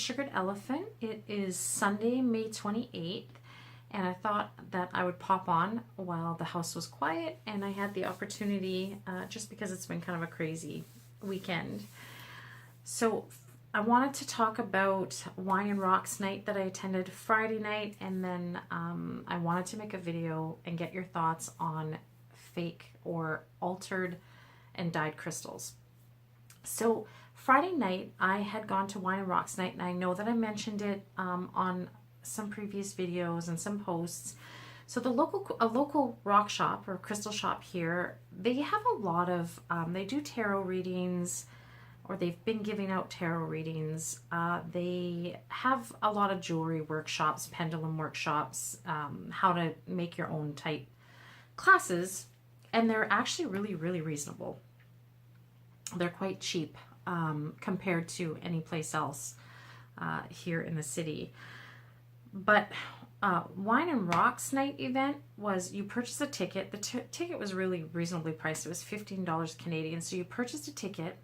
Sugared Elephant. It is Sunday, May 28th, and I thought that I would pop on while the house was quiet, and I had the opportunity just because it's been kind of a crazy weekend. So I wanted to talk about Wine and Rocks night that I attended Friday night, and then I wanted to make a video and get your thoughts on fake or altered and dyed crystals. So Friday night, I had gone to Wine and Rocks night, and I know that I mentioned it on some previous videos and some posts. So a local rock shop or crystal shop here, they have a lot of, they do tarot readings, or they've been giving out tarot readings. They have a lot of jewelry workshops, pendulum workshops, how to make your own type classes, and they're actually really, really reasonable. They're quite cheap compared to any place else here in the city. But Wine and Rocks night event was, you purchase a ticket. The ticket was really reasonably priced. It was $15 Canadian. So you purchased a ticket,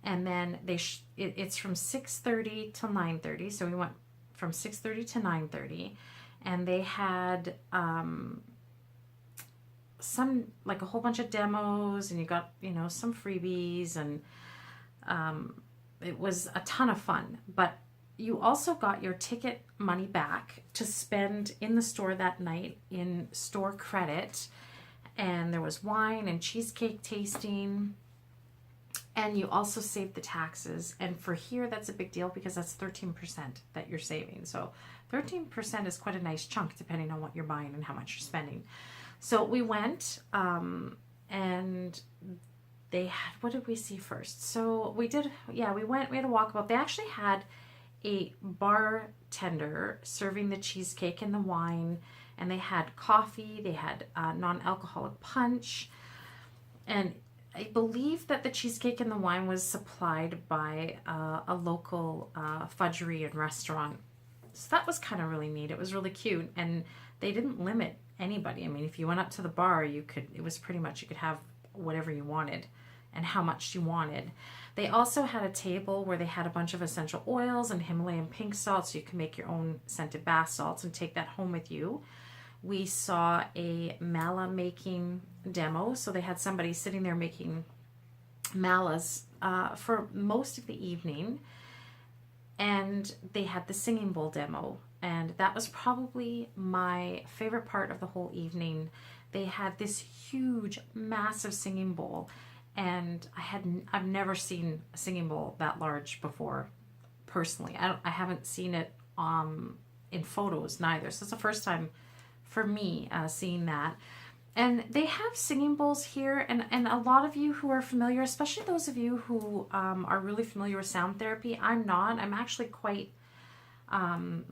and then it's from 6:30 till 9:30. So we went from 6:30 to 9:30, and they had some, like, a whole bunch of demos, and you got, some freebies, and it was a ton of fun. But you also got your ticket money back to spend in the store that night in store credit, and there was wine and cheesecake tasting, and you also saved the taxes. And for here, that's a big deal because that's 13% that you're saving. So 13% is quite a nice chunk depending on what you're buying and how much you're spending. So we went, and they had, what did we see first? So we had a walkabout. They actually had a bartender serving the cheesecake and the wine, and they had coffee, they had non-alcoholic punch, and I believe that the cheesecake and the wine was supplied by a local fudgery and restaurant. So that was kind of really neat. It was really cute, and they didn't limit anybody. I mean, if you went up to the bar, it was pretty much, you could have whatever you wanted and how much you wanted. They also had a table where they had a bunch of essential oils and Himalayan pink salt, so you can make your own scented bath salts and take that home with you. We saw a mala making demo, so they had somebody sitting there making malas for most of the evening, and they had the singing bowl demo, and that was probably my favorite part of the whole evening. They had this huge, massive singing bowl, and I've never seen a singing bowl that large before, personally. I haven't seen it in photos neither, so it's the first time for me seeing that. And they have singing bowls here, and a lot of you who are familiar, especially those of you who are really familiar with sound therapy. I'm not. I'm actually quite, well,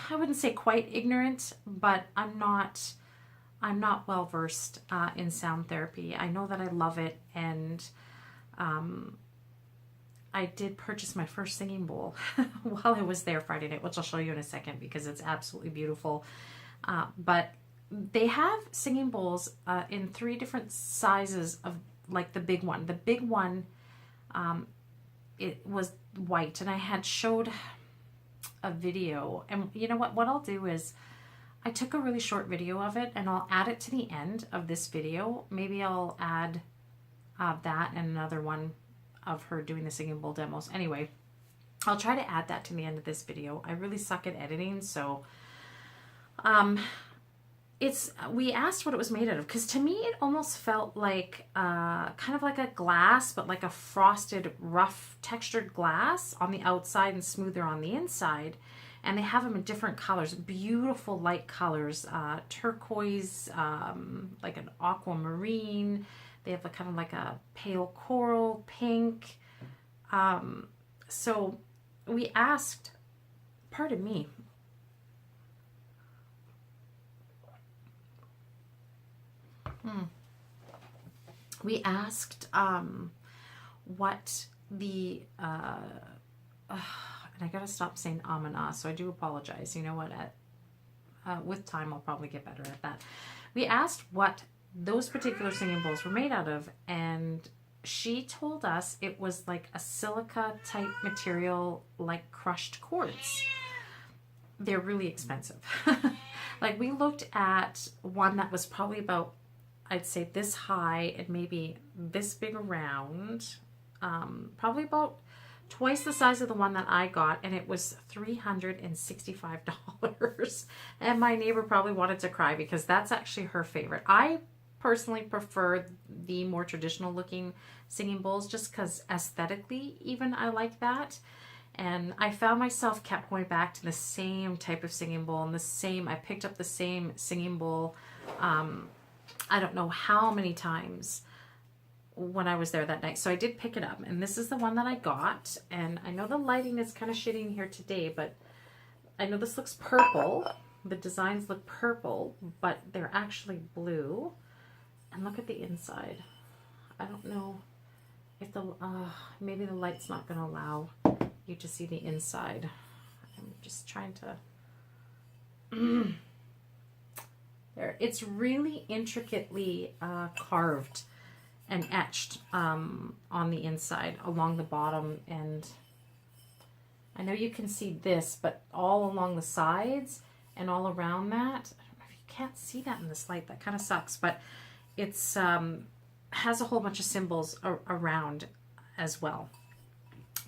I wouldn't say quite ignorant, but I'm not well versed in sound therapy. I know that I love it, and I did purchase my first singing bowl while I was there Friday night, which I'll show you in a second because it's absolutely beautiful. But they have singing bowls in 3 different sizes of, like, the big one. The big one, it was white, and I had showed a video. And you know what I'll do is, I took a really short video of it, and I'll add it to the end of this video. Maybe I'll add that and another one of her doing the singing bowl demos. Anyway, I'll try to add that to the end of this video. I really suck at editing, so we asked what it was made out of, because to me it almost felt like kind of like a glass, but like a frosted, rough textured glass on the outside and smoother on the inside. And they have them in different colors, beautiful light colors, turquoise, like an aquamarine. They have a kind of like a pale coral, pink. So we asked, pardon me. We asked what the, and I gotta stop saying amana, so I do apologize. You know what? With time, I'll probably get better at that. We asked what those particular singing bowls were made out of, and she told us it was like a silica type material, like crushed quartz. They're really expensive. Like we looked at one that was probably about, I'd say this high and maybe this big around, probably about twice the size of the one that I got, and it was $365. And my neighbor probably wanted to cry because that's actually her favorite. I personally prefer the more traditional looking singing bowls just because aesthetically even I like that. And I found myself kept going back to the same type of singing bowl and I picked up the same singing bowl I don't know how many times when I was there that night. So I did pick it up, and this is the one that I got. And I know the lighting is kind of shitty in here today, but I know this looks purple. The designs look purple, but they're actually blue. And look at the inside. I don't know if maybe the light's not going to allow you to see the inside. I'm just trying to there. It's really intricately carved and etched on the inside along the bottom, and I know you can see this, but all along the sides and all around that, I don't know if you can't see that in this light, that kind of sucks, but it's has a whole bunch of symbols around as well.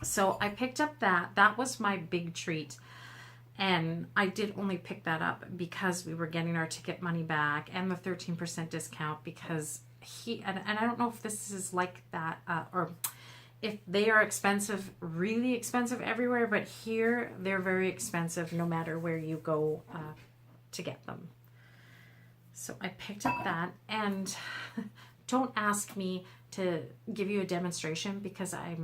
So I picked up that was my big treat. And I did only pick that up because we were getting our ticket money back and the 13% discount, because and I don't know if this is like that or if they are expensive, really expensive everywhere, but here they're very expensive no matter where you go to get them. So I picked up that, and don't ask me to give you a demonstration because I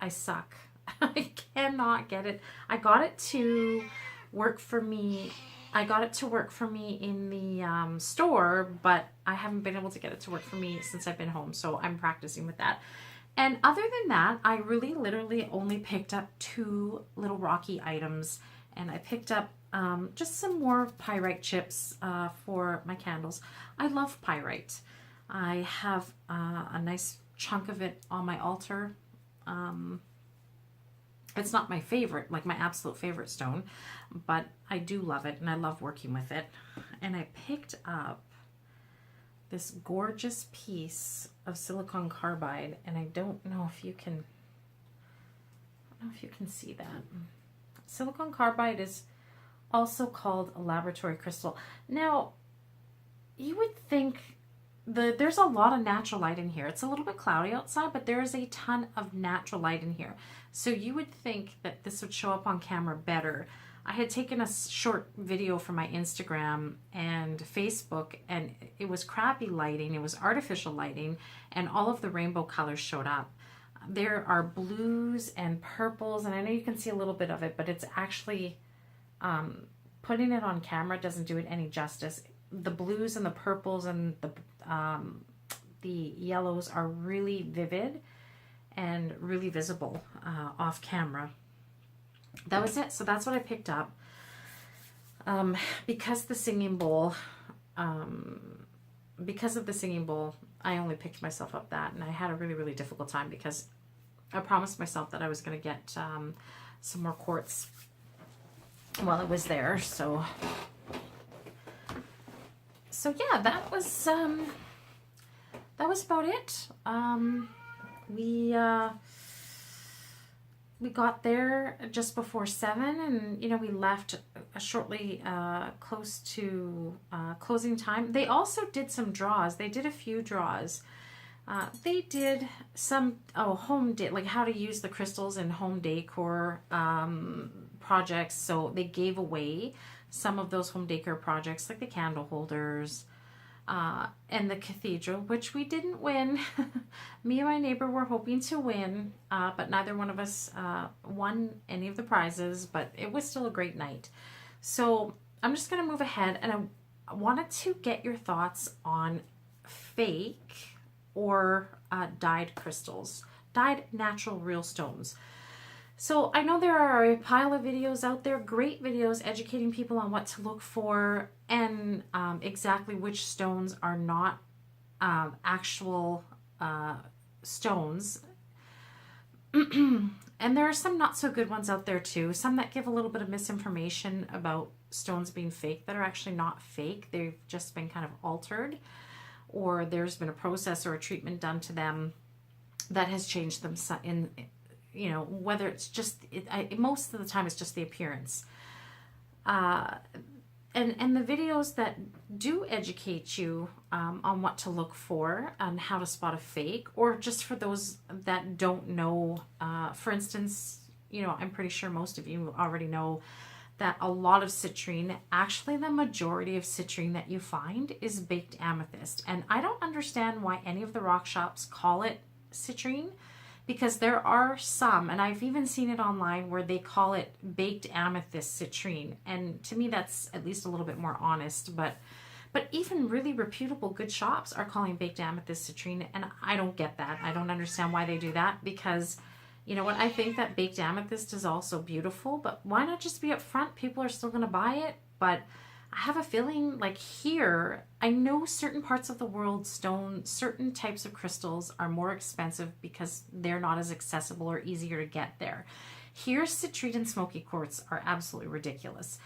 suck. I cannot get it. I got it to work for me. In the store, but I haven't been able to get it to work for me since I've been home. So I'm practicing with that. And other than that, I really literally only picked up 2 little rocky items. And I picked up just some more pyrite chips for my candles. I love pyrite. I have a nice chunk of it on my altar. It's not my favorite, like my absolute favorite stone, but I do love it and I love working with it. And I picked up this gorgeous piece of silicon carbide, and I don't know if you can see that. Silicon carbide is also called a laboratory crystal. Now, you would think there's a lot of natural light in here. It's a little bit cloudy outside, but there is a ton of natural light in here. So you would think that this would show up on camera better. I had taken a short video from my Instagram and Facebook, and it was crappy lighting. It was artificial lighting, and all of the rainbow colors showed up. There are blues and purples, and I know you can see a little bit of it, but it's actually, putting it on camera doesn't do it any justice. The blues and the purples and the yellows are really vivid and really visible off camera. That was it. So that's what I picked up. Because of the singing bowl, I only picked myself up that, and I had a really, really difficult time because I promised myself that I was going to get some more quartz while I was there. So yeah, that was about it. We got there just before 7, and we left shortly close to closing time. They also did some draws. They did a few draws. They did some like how to use the crystals in home decor projects. So they gave away some of those home decor projects, like the candle holders and the cathedral, which we didn't win. Me and my neighbor were hoping to win, but neither one of us won any of the prizes, but it was still a great night. So I'm just going to move ahead, and I wanted to get your thoughts on fake or dyed crystals, dyed natural real stones. So I know there are a pile of videos out there, great videos educating people on what to look for and exactly which stones are not actual stones. And there are some not so good ones out there too. Some that give a little bit of misinformation about stones being fake that are actually not fake. They've just been kind of altered, or there's been a process or a treatment done to them that has changed them in, you know, whether it's just, most of the time it's just the appearance. And the videos that do educate you on what to look for and how to spot a fake, or just for those that don't know, for instance, you know, I'm pretty sure most of you already know that a lot of citrine, actually the majority of citrine that you find is baked amethyst. And I don't understand why any of the rock shops call it citrine, because there are some, and I've even seen it online, where they call it baked amethyst citrine. And to me, that's at least a little bit more honest. But even really reputable good shops are calling baked amethyst citrine, and I don't get that. I don't understand why they do that, because you know what? I think that baked amethyst is also beautiful, but why not just be upfront? People are still going to buy it, but I have a feeling like here, I know certain parts of the world, certain types of crystals are more expensive because they're not as accessible or easier to get there. Here, citrine and smoky quartz are absolutely ridiculous.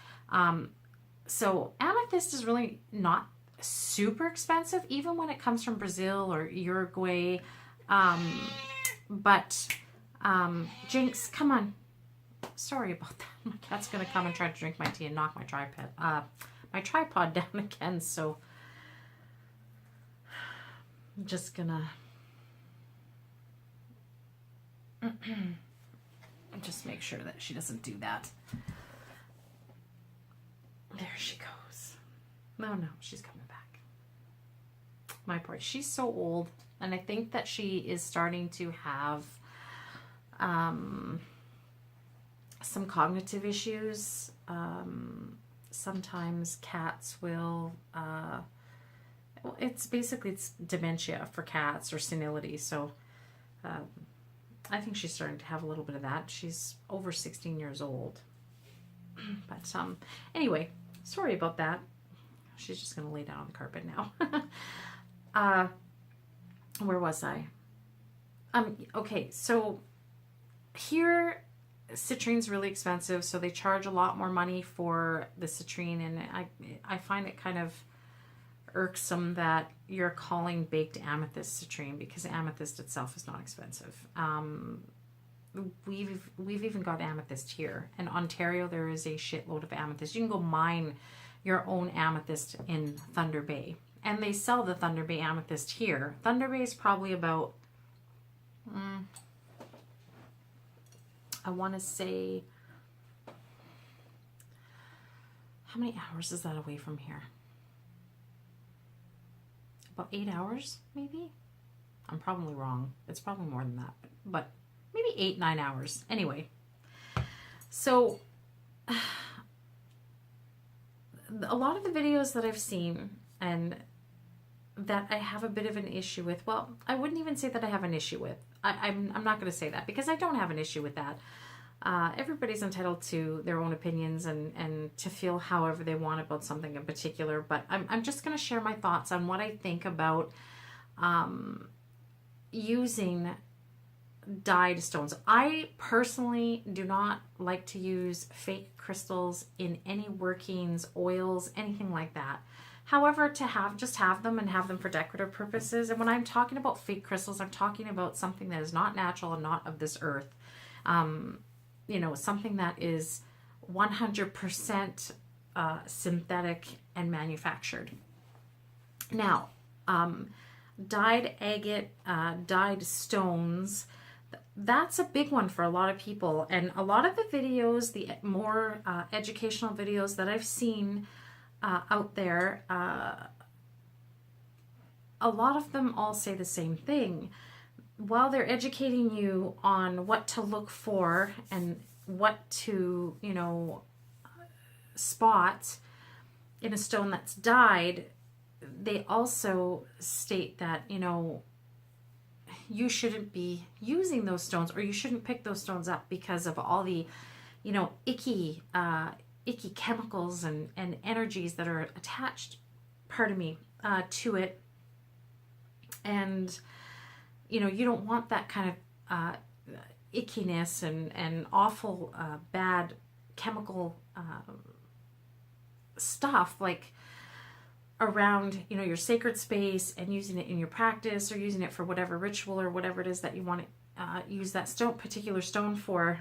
So amethyst is really not super expensive, even when it comes from Brazil or Uruguay. But Jinx, come on. Sorry about that. My cat's gonna come and try to drink my tea and knock my tripod down again, so I'm just gonna just make sure that she doesn't do that. There she goes. No, she's coming back. My poor, she's so old, and I think that she is starting to have some cognitive issues. Sometimes cats will, it's dementia for cats, or senility. So I think she's starting to have a little bit of that. She's over 16 years old. But anyway, sorry about that. She's just going to lay down on the carpet now. Where was I? Okay, so here, citrine's really expensive, so they charge a lot more money for the citrine, and I find it kind of irksome that you're calling baked amethyst citrine, because amethyst itself is not expensive. We've even got amethyst here. In Ontario, there is a shitload of amethyst. You can go mine your own amethyst in Thunder Bay, and they sell the Thunder Bay amethyst here. Thunder Bay is probably about I want to say, how many hours is that away from here? About 8 hours, maybe? I'm probably wrong. It's probably more than that, but maybe 8-9 hours. Anyway, so a lot of the videos that I've seen and that I have a bit of an issue with, well, I wouldn't even say that I have an issue with. I'm not going to say that, because I don't have an issue with that. Everybody's entitled to their own opinions and to feel however they want about something in particular. But I'm just going to share my thoughts on what I think about using dyed stones. I personally do not like to use fake crystals in any workings, oils, anything like that. However, to have them and have them for decorative purposes. And when I'm talking about fake crystals, I'm talking about something that is not natural and not of this earth. You know, something that is 100% synthetic and manufactured. Now, dyed agate, dyed stones, that's a big one for a lot of people. And a lot of the videos, the more educational videos that I've seen out there, a lot of them all say the same thing. While they're educating you on what to look for and what to, you know, spot in a stone that's dyed, they also state that, you know, you shouldn't be using those stones, or you shouldn't pick those stones up because of all the, you know, icky chemicals and energies that are attached, to it. And, you don't want that kind of ickiness and awful bad chemical stuff like around your sacred space, and using it in your practice or using it for whatever ritual or whatever it is that you want to use that particular stone for.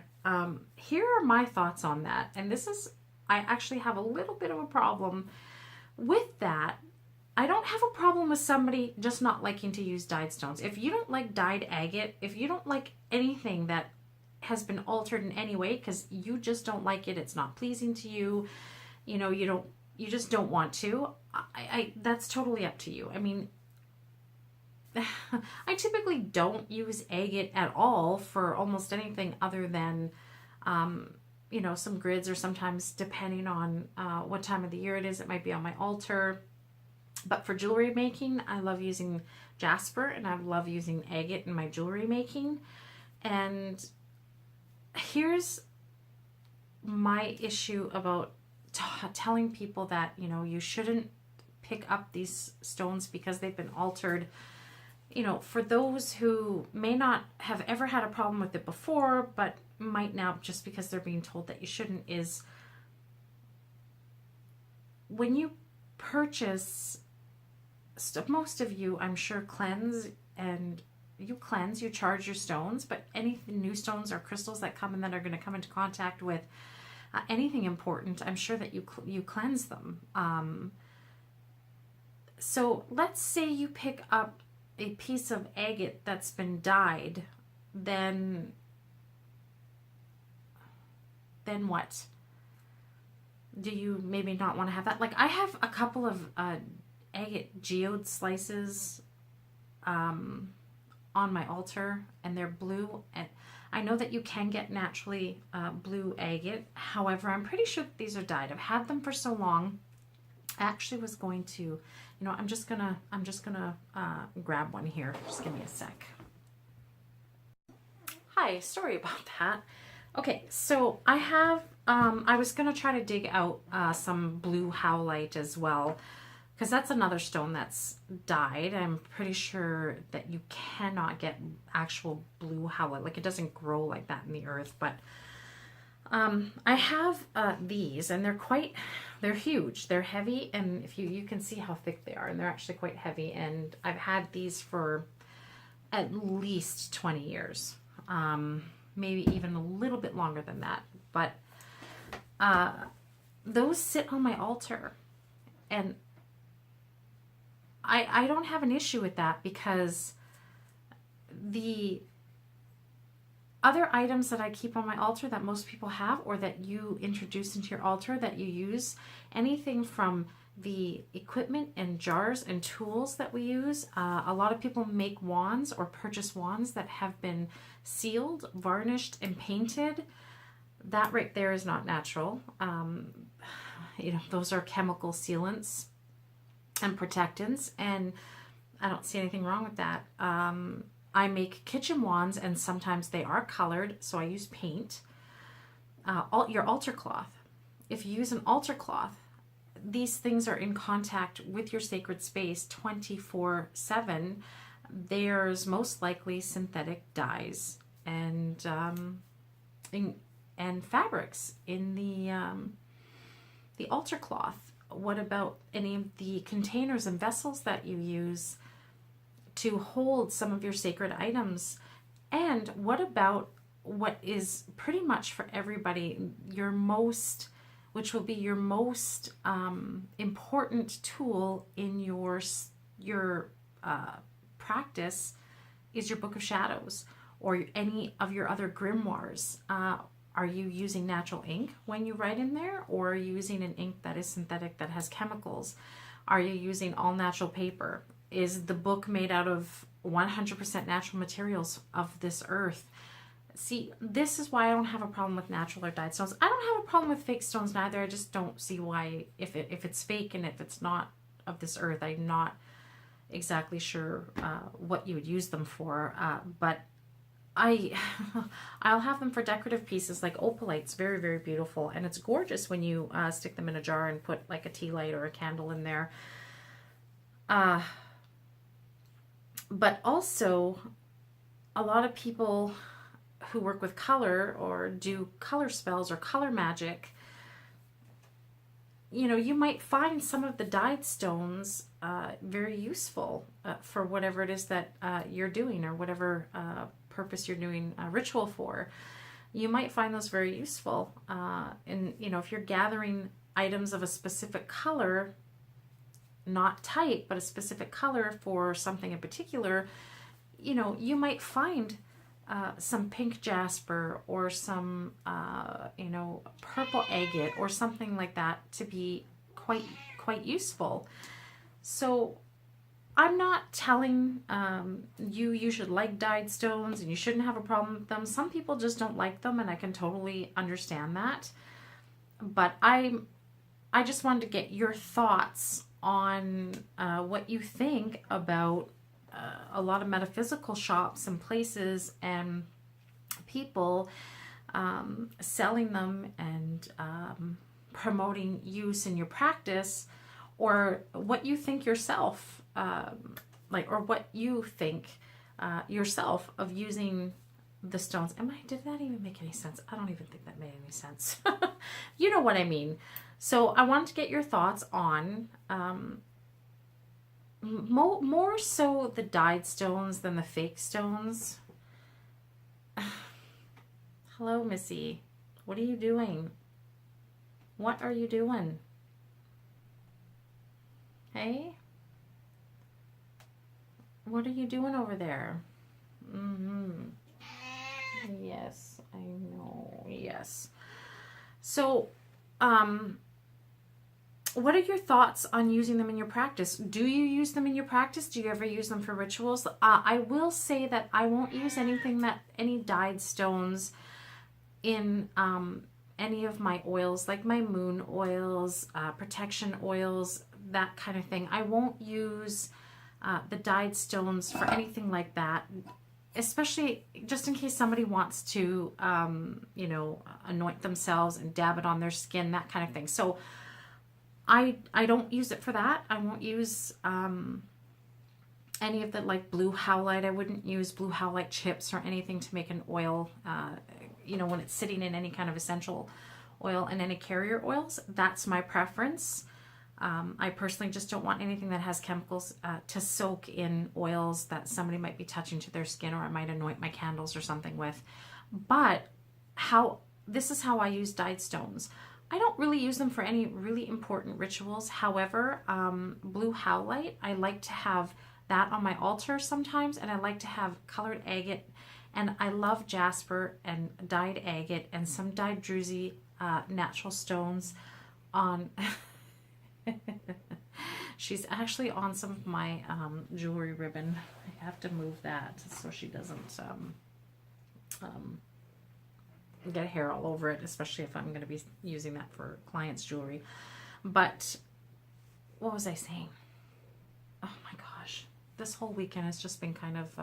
Here are my thoughts on that, and I actually have a little bit of a problem with that. I don't have a problem with somebody just not liking to use dyed stones. If you don't like dyed agate, if you don't like anything that has been altered in any way because you just don't like it, it's not pleasing to you, you just don't want to, that's totally up to you. I mean, I typically don't use agate at all for almost anything other than some grids, or sometimes depending on what time of the year it is, it might be on my altar. But for jewelry making, I love using jasper, and I love using agate in my jewelry making. And here's my issue about telling people that, you shouldn't pick up these stones because they've been altered. For those who may not have ever had a problem with it before, but might now just because they're being told that you shouldn't, is when you purchase most of you, I'm sure, cleanse, and you charge your stones, but any new stones or crystals that come and that are going to come into contact with anything important, I'm sure that you cleanse them. So let's say you pick up a piece of agate that's been dyed, then what? Do you maybe not want to have that? Like, I have a couple of agate geode slices on my altar, and they're blue, and I know that you can get naturally blue agate. However, I'm pretty sure that these are dyed. I've had them for so long. I actually was going to, I'm just gonna grab one here. Just give me a sec. Hi, sorry about that. Okay, so I have, I was gonna try to dig out some blue howlite as well, because that's another stone that's dyed. I'm pretty sure that you cannot get actual blue howlite. Like, it doesn't grow like that in the earth. But I have these, and they're huge. They're heavy, and if you can see how thick they are, and they're actually quite heavy. And I've had these for at least 20 years, maybe even a little bit longer than that. But those sit on my altar, and I don't have an issue with that, because the other items that I keep on my altar that most people have, or that you introduce into your altar that you use, anything from the equipment and jars and tools that we use. A lot of people make wands or purchase wands that have been sealed, varnished, and painted. That right there is not natural. Those are chemical sealants and protectants, and I don't see anything wrong with that. I make kitchen wands, and sometimes they are colored, so I use paint. Your altar cloth. If you use an altar cloth, these things are in contact with your sacred space 24/7. There's most likely synthetic dyes and fabrics in the altar cloth. What about any of the containers and vessels that you use to hold some of your sacred items? And what about what is pretty much for everybody, which will be your most important tool in your practice, is your Book of Shadows, or any of your other grimoires. Are you using natural ink when you write in there, or are you using an ink that is synthetic, that has chemicals? Are you using all natural paper? Is the book made out of 100% natural materials of this earth? See, this is why I don't have a problem with natural or dyed stones. I don't have a problem with fake stones neither. I just don't see why, if it's fake and if it's not of this earth, I'm not exactly sure what you would use them for. But I'll have them for decorative pieces, like opalite's very, very beautiful, and it's gorgeous when you stick them in a jar and put like a tea light or a candle in there. But also, a lot of people who work with color or do color spells or color magic, you know, you might find some of the dyed stones very useful for whatever it is that you're doing, or whatever purpose you're doing a ritual for. You might find those very useful. And, you know, if you're gathering items of a specific color, not type, but a specific color for something in particular, you know, you might find some pink jasper or some, you know, purple agate or something like that to be quite useful. So I'm not telling you should like dyed stones and you shouldn't have a problem with them. Some people just don't like them, and I can totally understand that. But I just wanted to get your thoughts on what you think about a lot of metaphysical shops and places and people selling them and promoting use in your practice, or what you think yourself, or what you think yourself of using the stones. Did that even make any sense? I don't even think that made any sense. You know what I mean. So I wanted to get your thoughts on more so the dyed stones than the fake stones. Hello, Missy. What are you doing? What are you doing? Hey? What are you doing over there? Yes, I know. Yes. So, what are your thoughts on using them in your practice? Do you use them in your practice? Do you ever use them for rituals? I will say that I won't use any dyed stones in any of my oils, like my moon oils, protection oils, that kind of thing. I won't use the dyed stones for anything like that, especially just in case somebody wants to, you know, anoint themselves and dab it on their skin, that kind of thing. So I don't use it for that. I won't use any of the, like, blue howlite. I wouldn't use blue howlite chips or anything to make an oil, you know, when it's sitting in any kind of essential oil and any carrier oils. That's my preference. I personally just don't want anything that has chemicals to soak in oils that somebody might be touching to their skin, or I might anoint my candles or something with. But this is how I use dyed stones. I don't really use them for any really important rituals. However, blue howlite, I like to have that on my altar sometimes, and I like to have colored agate, and I love jasper and dyed agate and some dyed druzy natural stones on. She's actually on some of my jewelry ribbon. I have to move that so she doesn't get hair all over it, especially if I'm going to be using that for clients' jewelry. But what was I saying? Oh my gosh, this whole weekend has just been kind of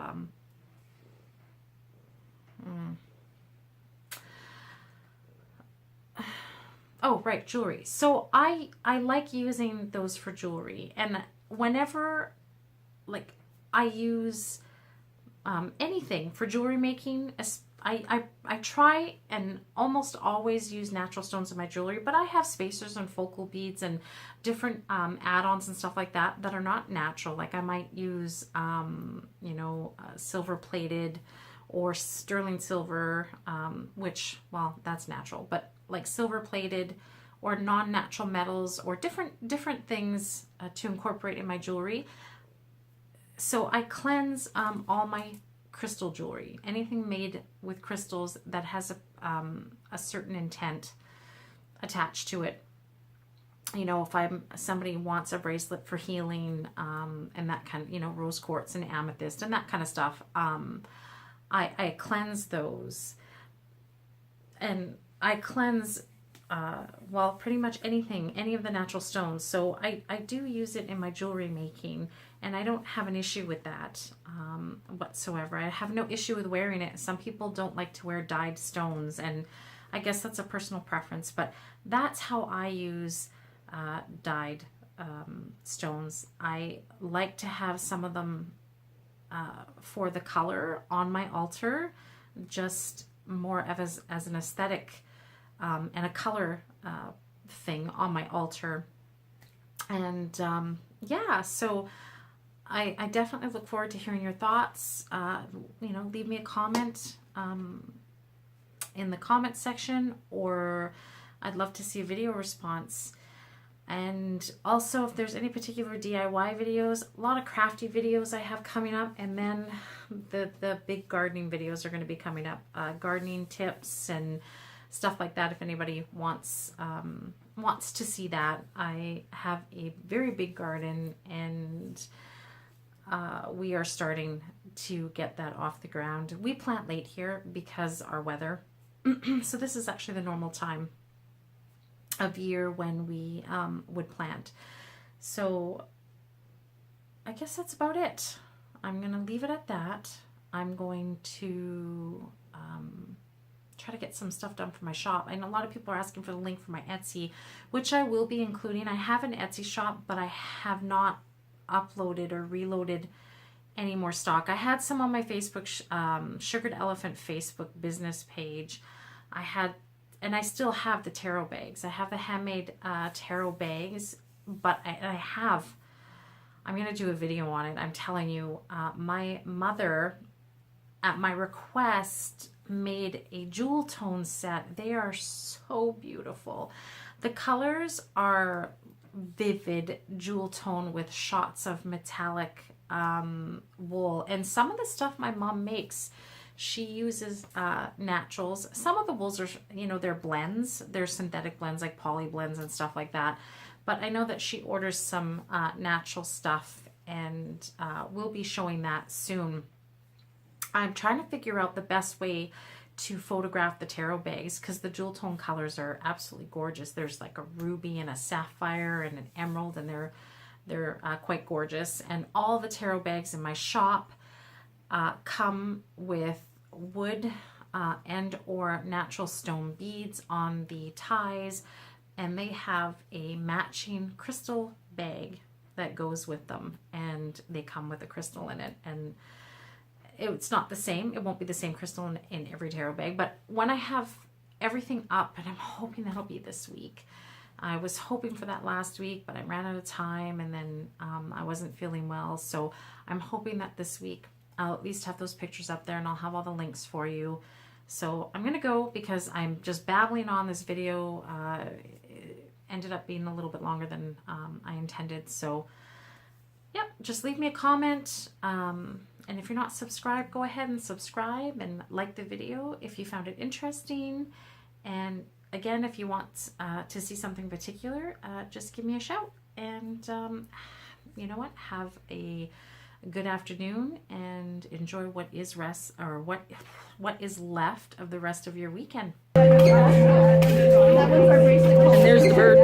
oh, right, jewelry. So I like using those for jewelry, and whenever, like, I use anything for jewelry making, I try and almost always use natural stones in my jewelry, but I have spacers and focal beads and different add-ons and stuff like that that are not natural. Like I might use, you know, silver plated or sterling silver, which, well, that's natural, but like silver plated or non-natural metals or different things to incorporate in my jewelry. So I cleanse all my crystal jewelry, anything made with crystals that has a certain intent attached to it. You know, if somebody wants a bracelet for healing, and that kind of, you know, rose quartz and amethyst and that kind of stuff, I cleanse those, and I cleanse well, pretty much anything, any of the natural stones. So I do use it in my jewelry making, and I don't have an issue with that whatsoever. I have no issue with wearing it. Some people don't like to wear dyed stones, and I guess that's a personal preference, but that's how I use dyed stones. I like to have some of them for the color on my altar, just more of as an aesthetic and a color thing on my altar. And yeah, so I definitely look forward to hearing your thoughts. You know, leave me a comment in the comment section, or I'd love to see a video response. And also, if there's any particular DIY videos, a lot of crafty videos I have coming up, and then the big gardening videos are going to be coming up, gardening tips and stuff like that. If anybody wants to see that, I have a very big garden, and we are starting to get that off the ground. We plant late here because our weather. So this is actually the normal time of year when we would plant. So I guess that's about it. I'm going to leave it at that. I'm going to try to get some stuff done for my shop. I know a lot of people are asking for the link for my Etsy, which I will be including. I have an Etsy shop, but I have not uploaded or reloaded any more stock. I had some on my Facebook, Sugared Elephant Facebook business page. I had, and I still have the tarot bags. I have the handmade tarot bags, but I'm going to do a video on it. I'm telling you, my mother, at my request, made a jewel tone set. They are so beautiful. The colors are vivid jewel tone with shots of metallic wool. And some of the stuff my mom makes, she uses naturals. Some of the wools are, you know, they're blends. They're synthetic blends like poly blends and stuff like that. But I know that she orders some natural stuff, and we'll be showing that soon. I'm trying to figure out the best way to photograph the tarot bags, because the jewel tone colors are absolutely gorgeous. There's like a ruby and a sapphire and an emerald, and they're quite gorgeous. And all the tarot bags in my shop come with wood and or natural stone beads on the ties, and they have a matching crystal bag that goes with them, and they come with a crystal in it. And it's not the same. It won't be the same crystal in every tarot bag, but when I have everything up, and I'm hoping that'll be this week. I was hoping for that last week, but I ran out of time, and then I wasn't feeling well. So I'm hoping that this week I'll at least have those pictures up there, and I'll have all the links for you. So I'm going to go, because I'm just babbling on. This video. It ended up being a little bit longer than I intended. So yep, just leave me a comment. And if you're not subscribed, go ahead and subscribe and like the video if you found it interesting. And again, if you want to see something particular, just give me a shout. And you know what? Have a good afternoon, and enjoy what is what is left of the rest of your weekend. And there's the bird.